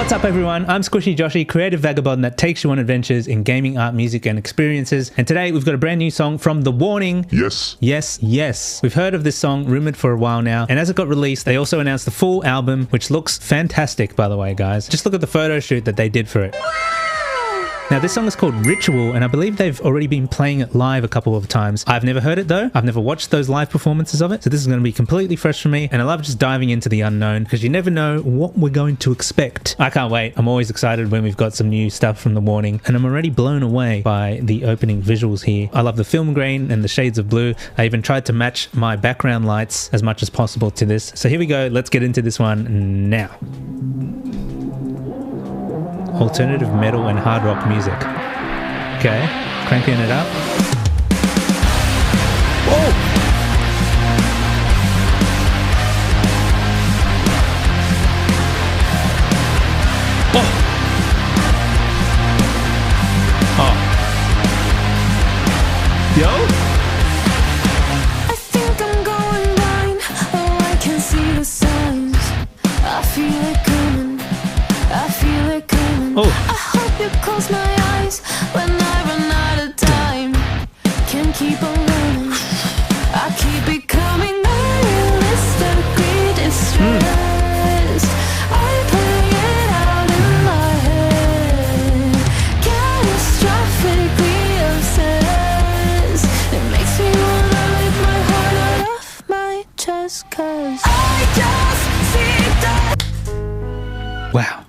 What's up everyone, I'm Squishy Joshy, creative vagabond that takes you on adventures in gaming, art, music and experiences, and today we've got a brand new song from The Warning. Yes. We've heard of this song, rumoured for a while now, and as it got released they also announced the full album, which looks fantastic by the way guys. Just look at the photo shoot that they did for it. Now this song is called Ritual, and I believe they've already been playing it live a couple of times. I've never heard it though. I've never watched those live performances of it, so this is going to be completely fresh for me, and I love just diving into the unknown because you never know what we're going to expect. I can't wait. I'm always excited when we've got some new stuff from The Warning, and I'm already blown away by the opening visuals here. I love the film grain and the shades of blue. I even tried to match my background lights as much as possible to this. So here we go. Let's get into this one now. Alternative metal and hard rock music. Okay, cranking it up. Whoa! Oh! Oh. Yo? I think I'm going blind. Oh, I can see the signs. I feel it coming. I feel it coming. Oh. I hope you close my eyes when I run out of time. Can't keep on running. I keep it coming. Realistically distressed. I play it out in my head. Catastrophically obsessed. It makes me wanna rip my heart out of my chest, 'cause I just see that. Wow.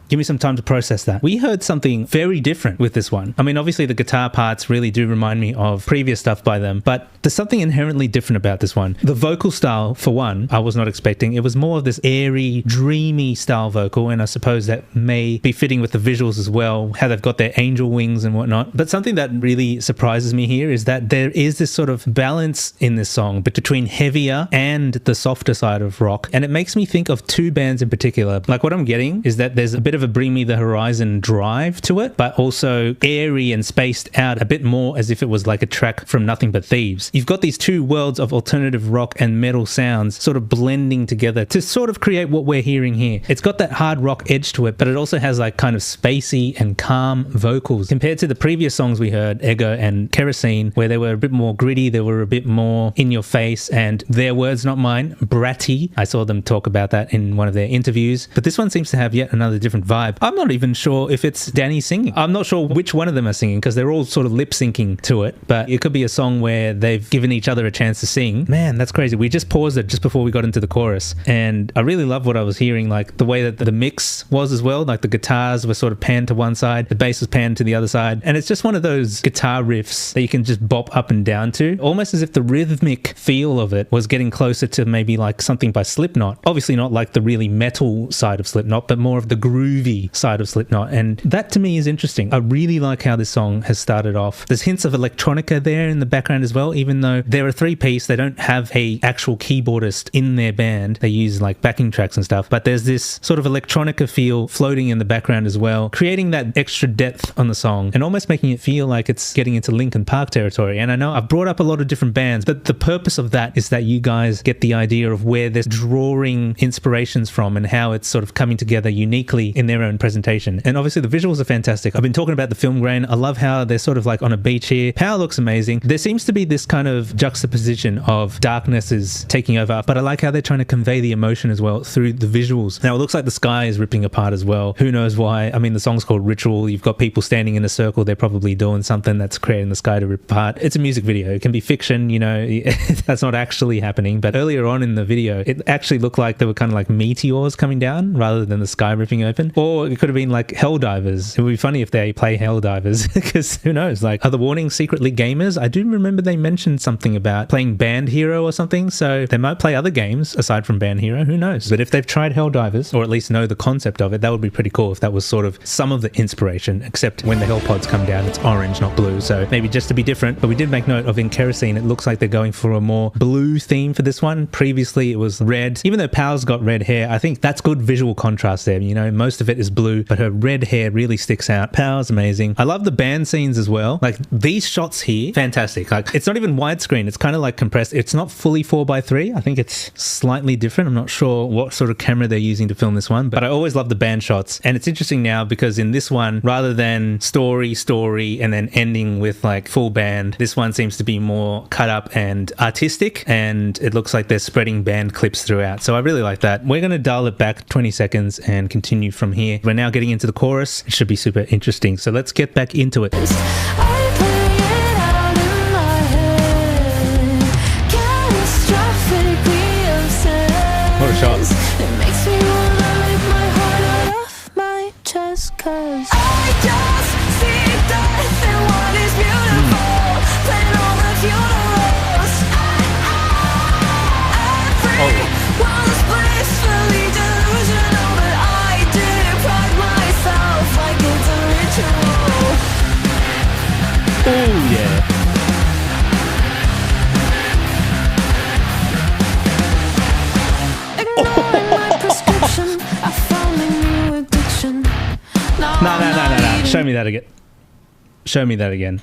Give me some time to process that. We heard something very different with this one. I mean, obviously the guitar parts really do remind me of previous stuff by them, but there's something inherently different about this one. The vocal style, for one, I was not expecting. It was more of this airy, dreamy style vocal, and I suppose that may be fitting with the visuals as well, how they've got their angel wings and whatnot. But something that really surprises me here is that there is this sort of balance in this song between heavier and the softer side of rock, and it makes me think of two bands in particular. Like what I'm getting is that there's a bit of a Bring Me the Horizon drive to it, but also airy and spaced out a bit more as if it was like a track from Nothing But Thieves. You've got these two worlds of alternative rock and metal sounds sort of blending together to sort of create what we're hearing here. It's got that hard rock edge to it, but it also has like kind of spacey and calm vocals compared to the previous songs we heard, Ego and Kerosene, where they were a bit more gritty, they were a bit more in your face, and their words, not mine, bratty. I saw them talk about that in one of their interviews, but this one seems to have yet another different vibe. I'm not even sure if it's Danny singing. I'm not sure which one of them are singing because they're all sort of lip syncing to it, but it could be a song where they've given each other a chance to sing. Man, that's crazy. We just paused it just before we got into the chorus, and I really love what I was hearing, like the way that the mix was as well. Like the guitars were sort of panned to one side, the bass was panned to the other side, and it's just one of those guitar riffs that you can just bop up and down to, almost as if the rhythmic feel of it was getting closer to maybe like something by Slipknot. Obviously not like the really metal side of Slipknot, but more of the groovy side of Slipknot, and that to me is interesting. I really like how this song has started off. There's hints of electronica there in the background as well, even though they're a three-piece, they don't have a actual keyboardist in their band. They use like backing tracks and stuff, but there's this sort of electronica feel floating in the background as well, creating that extra depth on the song and almost making it feel like it's getting into Linkin Park territory. And I know I've brought up a lot of different bands, but the purpose of that is that you guys get the idea of where they're drawing inspirations from and how it's sort of coming together uniquely in their own presentation. And obviously the visuals are fantastic. I've been talking about the film grain. I love how they're sort of like on a beach here. Power looks amazing. There seems to be this kind of juxtaposition of darkness is taking over, but I like how they're trying to convey the emotion as well through the visuals. Now it looks like the sky is ripping apart as well. Who knows why? I mean, the song's called Ritual. You've got people standing in a circle. They're probably doing something that's creating the sky to rip apart. It's a music video. It can be fiction, you know, that's not actually happening. But earlier on in the video, it actually looked like there were kind of like meteors coming down rather than the sky ripping open. Or it could have been like Helldivers. It would be funny if they play Helldivers because who knows, like, are the Warning secretly gamers? I do remember they mentioned something about playing Band Hero or something, so they might play other games aside from Band Hero, who knows. But if they've tried Helldivers, or at least know the concept of it, that would be pretty cool if that was sort of some of the inspiration, except when the Hell Pods come down it's orange, not blue, so maybe just to be different. But we did make note of in Kerosene, it looks like they're going for a more blue theme for this one. Previously it was red. Even though Power's got red hair, I think that's good visual contrast there. You know, most most of it is blue, but her red hair really sticks out. Power's amazing. I love the band scenes as well. Like these shots here, fantastic. Like it's not even widescreen. It's kind of like compressed. It's not fully 4:3. I think it's slightly different. I'm not sure what sort of camera they're using to film this one, but I always love the band shots. And it's interesting now because in this one, rather than story, and then ending with like full band, this one seems to be more cut up and artistic, and it looks like they're spreading band clips throughout. So I really like that. We're going to dial it back 20 seconds and continue from here. We're now getting into the chorus. It should be super interesting. So let's get back into it. What a shot. It makes me wanna rip my heart out of my chest, 'cause I just see death in what is beautiful, playing all the funerals. Everyone's blissfully delusional, but I deprive myself like it's a ritual. Oh yeah. No. Show me that again. Show me that again.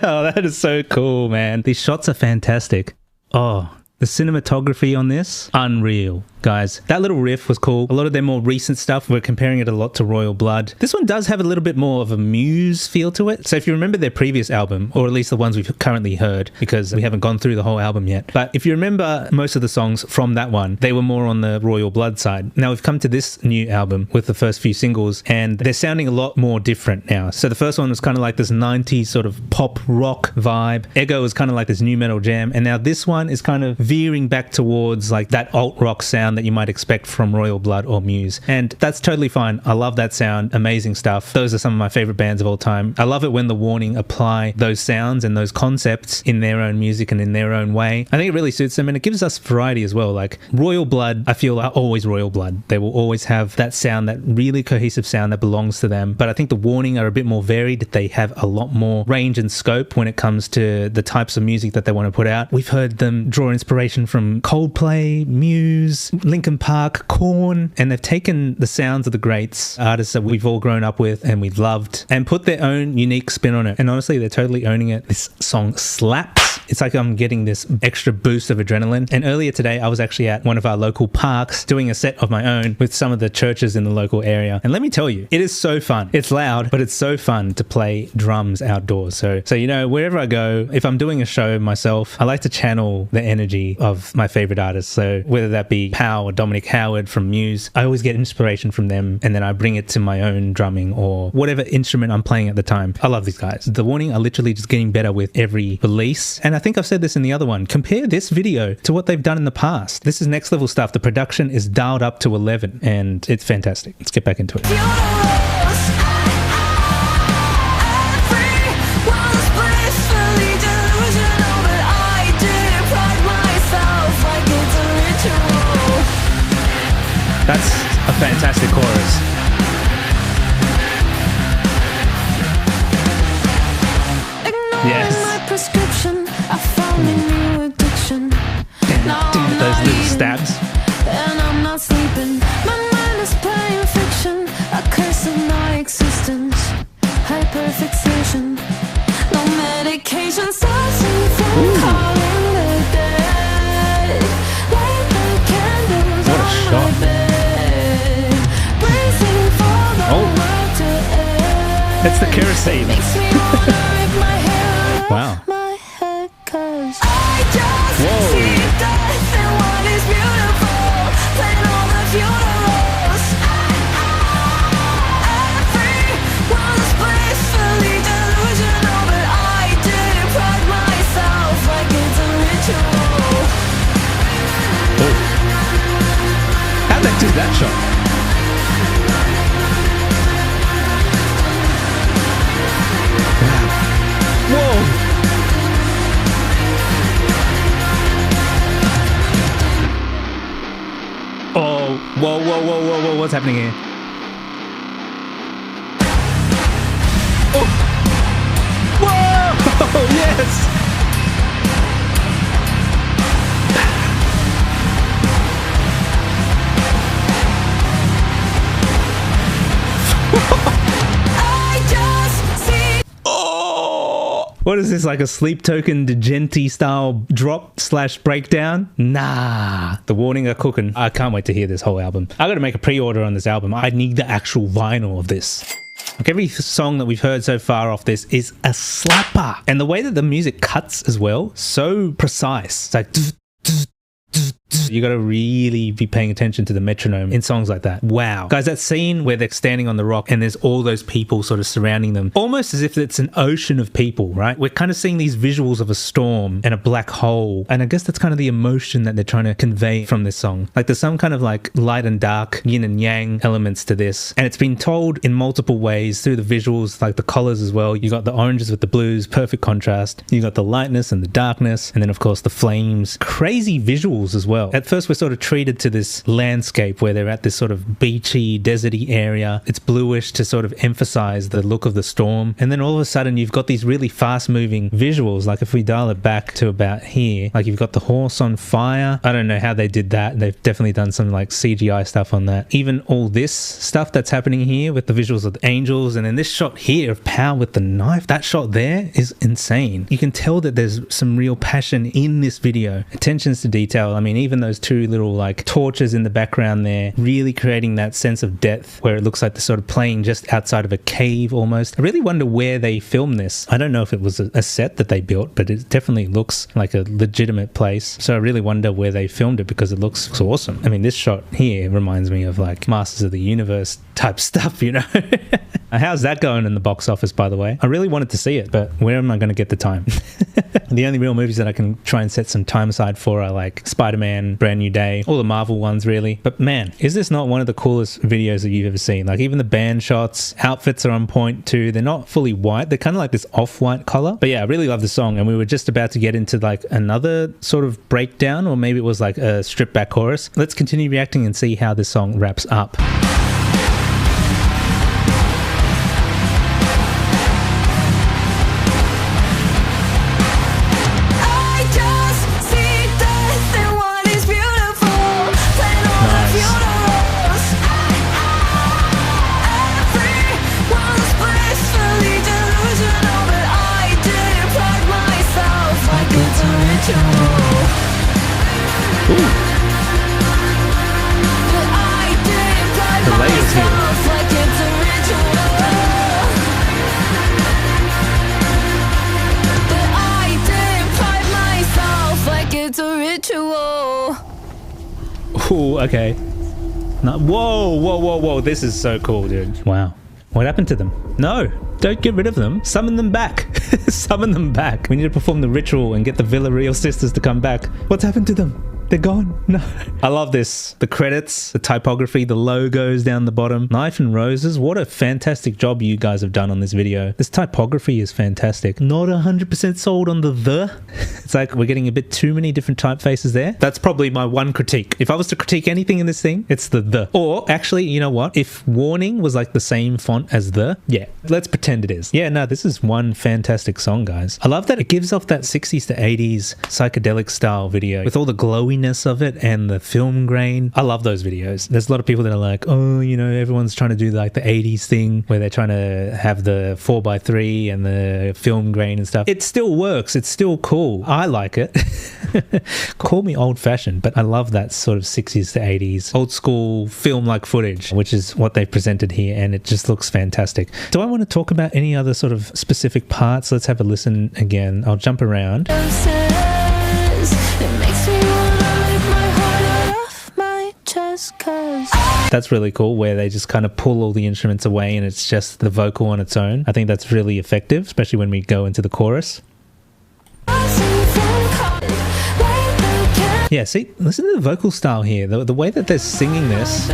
Oh, that is so cool, man. These shots are fantastic. Oh, the cinematography on this, unreal. Guys, that little riff was cool. A lot of their more recent stuff, we're comparing it a lot to Royal Blood. This one does have a little bit more of a Muse feel to it. So if you remember their previous album, or at least the ones we've currently heard, because we haven't gone through the whole album yet. But if you remember most of the songs from that one, they were more on the Royal Blood side. Now we've come to this new album with the first few singles, and they're sounding a lot more different now. So the first one was kind of like this 90s sort of pop rock vibe. Ego was kind of like this new metal jam. And now this one is kind of veering back towards like that alt rock sound that you might expect from Royal Blood or Muse. And that's totally fine. I love that sound. Amazing stuff. Those are some of my favorite bands of all time. I love it when the Warning apply those sounds and those concepts in their own music and in their own way. I think it really suits them, and it gives us variety as well. Like Royal Blood, I feel are always Royal Blood. They will always have that sound, that really cohesive sound that belongs to them. But I think the Warning are a bit more varied. They have a lot more range and scope when it comes to the types of music that they want to put out. We've heard them draw inspiration from Coldplay, Muse, Linkin Park, Korn, and they've taken the sounds of the greats, artists that we've all grown up with and we've loved, and put their own unique spin on it. And honestly, they're totally owning it. This song slaps. It's like I'm getting this extra boost of adrenaline. And earlier today, I was actually at one of our local parks doing a set of my own with some of the churches in the local area. And let me tell you, it is so fun. It's loud, but it's so fun to play drums outdoors. So you know, wherever I go, if I'm doing a show myself, I like to channel the energy of my favorite artists. So whether that be Pow or Dominic Howard from Muse, I always get inspiration from them, and then I bring it to my own drumming or whatever instrument I'm playing at the time. I love these guys. The Warning are literally just getting better with every release. And I think I've said this in the other one. Compare this video to what they've done in the past. This is next level stuff. The production is dialed up to 11 and it's fantastic. Let's get back into it. That's a fantastic chorus. Yes. Those little stabs. And I'm not sleeping. My mind is playing fiction. A curse of my existence. Hyperfixation. No medication stops me from calling the dead. Light the candles What a on shot. my bed. Bracing for the world to end. That's the kerosene. Makes me wanna rip my hair out Wow. of my head, 'cause I just Whoa. see death in what is beautiful, playing all the funerals. Everyone's blissfully delusional, but I deprive myself like it's a ritual. How'd they do that shot? Whoa! Oh, whoa, what's happening here? Oh! Yes! What is this, like a Sleep Token Degenti style drop / breakdown? Nah. The Warning are cooking. I can't wait to hear this whole album. I gotta make a pre-order on this album. I need the actual vinyl of this. Like every song that we've heard so far off this is a slapper. And the way that the music cuts as well, so precise. It's like... You got to really be paying attention to the metronome in songs like that. Wow. Guys, that scene where they're standing on the rock and there's all those people sort of surrounding them, almost as if it's an ocean of people, right? We're kind of seeing these visuals of a storm and a black hole. And I guess that's kind of the emotion that they're trying to convey from this song. Like there's some kind of like light and dark, yin and yang elements to this. And it's been told in multiple ways through the visuals, like the colors as well. You got the oranges with the blues, perfect contrast. You got the lightness and the darkness. And then of course the flames, crazy visuals as well. At first, we're sort of treated to this landscape where they're at this sort of beachy, deserty area. It's bluish to sort of emphasize the look of the storm. And then all of a sudden, you've got these really fast-moving visuals. Like if we dial it back to about here, like you've got the horse on fire. I don't know how they did that. They've definitely done some like CGI stuff on that. Even all this stuff that's happening here with the visuals of the angels. And then this shot here of Power with the knife, that shot there is insane. You can tell that there's some real passion in this video. Attentions to detail. I mean, even those two little like torches in the background there, really creating that sense of depth where it looks like they're sort of playing just outside of a cave almost. I really wonder where they filmed this. I don't know if it was a set that they built, but it definitely looks like a legitimate place. So I really wonder where they filmed it because it looks awesome. I mean, this shot here reminds me of like Masters of the Universe type stuff, you know? How's that going in the box office, by the way? I really wanted to see it, but where am I going to get the time? The only real movies that I can try and set some time aside for are like Spider-Man, Brand New Day, all the Marvel ones really. But man, is this not one of the coolest videos that you've ever seen? Like even the band shots, outfits are on point too. They're not fully white. They're kind of like this off-white color. But yeah, I really love the song. And we were just about to get into like another sort of breakdown, or maybe it was like a stripped back chorus. Let's continue reacting and see how this song wraps up. Ooh, okay. No, whoa. This is so cool, dude. Wow. What happened to them? No, don't get rid of them. Summon them back. Summon them back. We need to perform the ritual and get the Villarreal sisters to come back. What's happened to them? They're gone. No. I love this. The credits, the typography, the logos down the bottom. Knife and Roses. What a fantastic job you guys have done on this video. This typography is fantastic. Not 100% sold on the. It's like we're getting a bit too many different typefaces there. That's probably my one critique. If I was to critique anything in this thing, it's the. Or actually, you know what? If Warning was like the same font as yeah, let's pretend it is. Yeah, no, this is one fantastic song, guys. I love that it gives off that 60s to 80s psychedelic style video with all the glowiness of it and the film grain. I love those videos. There's a lot of people that are like, oh, you know, everyone's trying to do like the 80s thing where they're trying to have the 4x3 and the film grain and stuff. It still works. It's still cool. I like it. Call me old fashioned, but I love that sort of 60s to 80s old school film like footage, which is what they've presented here, and it just looks fantastic. Do I want to talk about any other sort of specific parts? Let's have a listen again. I'll jump around. That's really cool, where they just kind of pull all the instruments away and it's just the vocal on its own. I think that's really effective, especially when we go into the chorus. Yeah, see, listen to the vocal style here. The way that they're singing this.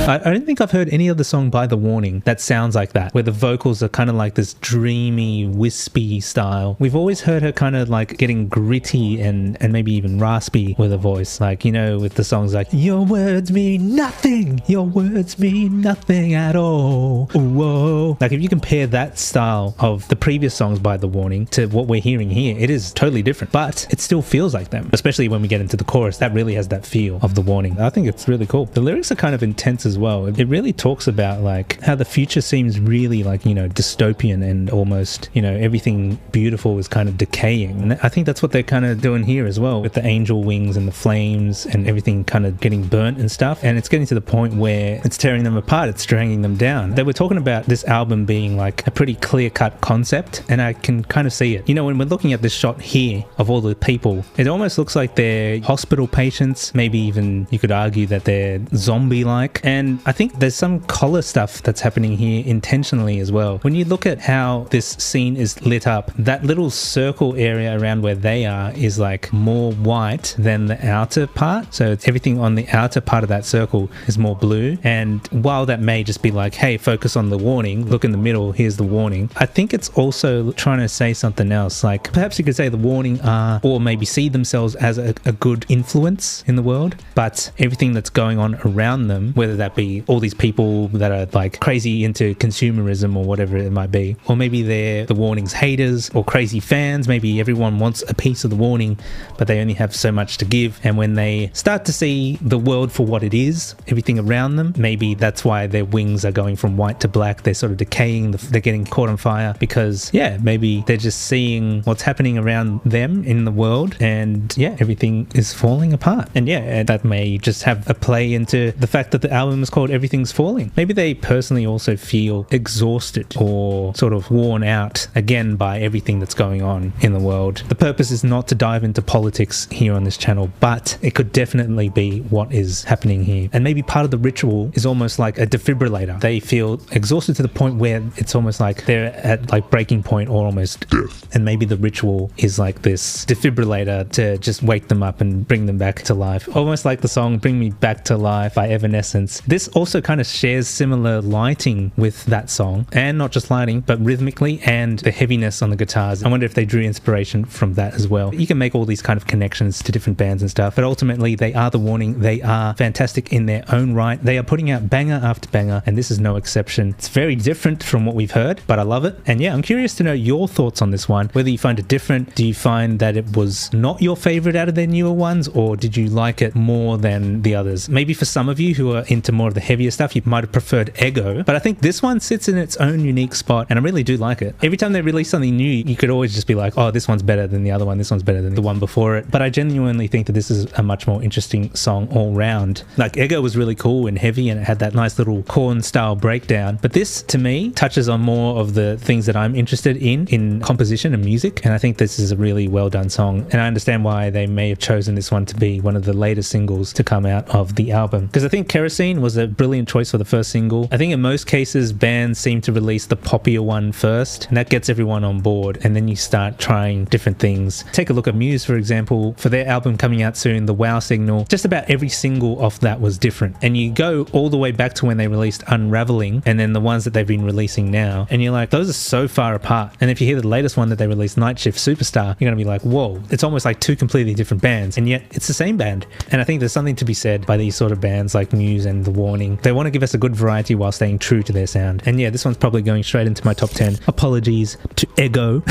I don't think I've heard any other song by The Warning that sounds like that, where the vocals are kind of like this dreamy, wispy style. We've always heard her kind of like getting gritty and maybe even raspy with her voice. Like, you know, with the songs like, your words mean nothing, your words mean nothing at all. Whoa. Like, if you compare that style of the previous songs by The Warning to what we're hearing here, it is totally different, but it still feels like them, especially when we get into the chorus. That really has that feel of The Warning. I think it's really cool. The lyrics are kind of intense as well. It really talks about like how the future seems really like, you know, dystopian and almost, you know, everything beautiful is kind of decaying. And I think that's what they're kind of doing here as well, with the angel wings and the flames and everything kind of getting burnt and stuff. And it's getting to the point where it's tearing them apart, it's dragging them down. They were talking about this album being like a pretty clear-cut concept, and I can kind of see it. You know, when we're looking at this shot here of all the people, it almost looks like they're hospital patients, maybe even you could argue that they're zombie-like. And I think there's some color stuff that's happening here intentionally as well. When you look at how this scene is lit up, that little circle area around where they are is like more white than the outer part. So it's everything on the outer part of that circle is more blue. And while that may just be like, hey, focus on the warning, look in the middle, here's the warning, I think it's also trying to say something else. Like, perhaps you could say the warning are, or maybe see themselves as a good influence in the world, but everything that's going on around them, whether that be all these people that are like crazy into consumerism or whatever it might be, or maybe they're the warning's haters or crazy fans. Maybe everyone wants a piece of the warning, but they only have so much to give. And when they start to see the world for what it is, everything around them, maybe that's why their wings are going from white to black. They're sort of decaying, they're getting caught on fire because, yeah, maybe they're just seeing what's happening around them in the world, and yeah, everything is falling apart. And yeah, that may just have a play into the fact that the album is called Everything's Falling. Maybe they personally also feel exhausted or sort of worn out again by everything that's going on in the world. The purpose is not to dive into politics here on this channel, but it could definitely be what is happening here. And maybe part of the ritual is almost like a defibrillator. They feel exhausted to the point where it's almost like they're at like breaking point or almost death. And maybe the ritual is like this defibrillator to just wake them up and bring them back to life. Almost like the song Bring Me Back to Life by Evanescence. This also kind of shares similar lighting with that song, and not just lighting, but rhythmically and the heaviness on the guitars. I wonder if they drew inspiration from that as well. You can make all these kind of connections to different bands and stuff, but ultimately they are The Warning. They are fantastic in their own right. They are putting out banger after banger, and this is no exception. It's very different from what we've heard, but I love it. And yeah, I'm curious to know your thoughts on this one, whether you find it different. Do you find that it was not your favorite out of their newer ones, or did you like it more than the others? Maybe for some of you who are into more of the heavier stuff, you might have preferred Ego, but I think this one sits in its own unique spot, and I really do like it. Every time they release something new, you could always just be like, oh, this one's better than the other one, this one's better than the one before it. But I genuinely think that this is a much more interesting song all round. Like, Ego was really cool and heavy, and it had that nice little corn style breakdown, but this to me touches on more of the things that I'm interested in composition and music, and I think this is a really well done song. And I understand why they may have chosen this one to be one of the later singles to come out of the album, because I think Kerosene was a brilliant choice for the first single. I think in most cases bands seem to release the poppier one first, and that gets everyone on board, and then you start trying different things. Take a look at Muse, for example. For their album coming out soon, The Wow Signal, just about every single off that was different, and you go all the way back to when they released Unraveling, and then the ones that they've been releasing now, and you're like, those are so far apart. And if you hear the latest one that they released, Night Shift Superstar, you're gonna be like, whoa, it's almost like two completely different bands, and yet it's the same band. And I think there's something to be said by these sort of bands like Muse and The Warning. They want to give us a good variety while staying true to their sound. And yeah, this one's probably going straight into my top 10. Apologies to Ego.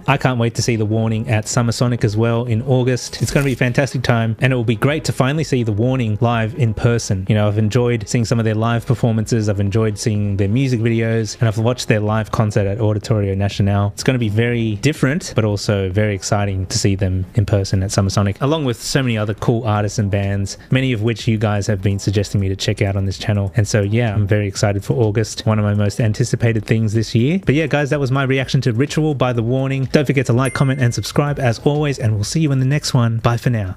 I can't wait to see The Warning at Summer Sonic as well in August. It's going to be a fantastic time, and it will be great to finally see The Warning live in person. You know, I've enjoyed seeing some of their live performances, I've enjoyed seeing their music videos, and I've watched their live concert at Auditorio Nacional. It's going to be very different, but also very exciting to see them in person at Summer Sonic, along with so many other cool artists and bands, many of which you guys have been suggesting me to check out on this channel. And so yeah, I'm very excited for August, one of my most anticipated things this year. But yeah guys, that was my reaction to Ritual by The Warning. Don't forget to like, comment and subscribe as always, and we'll see you in the next one. Bye for now.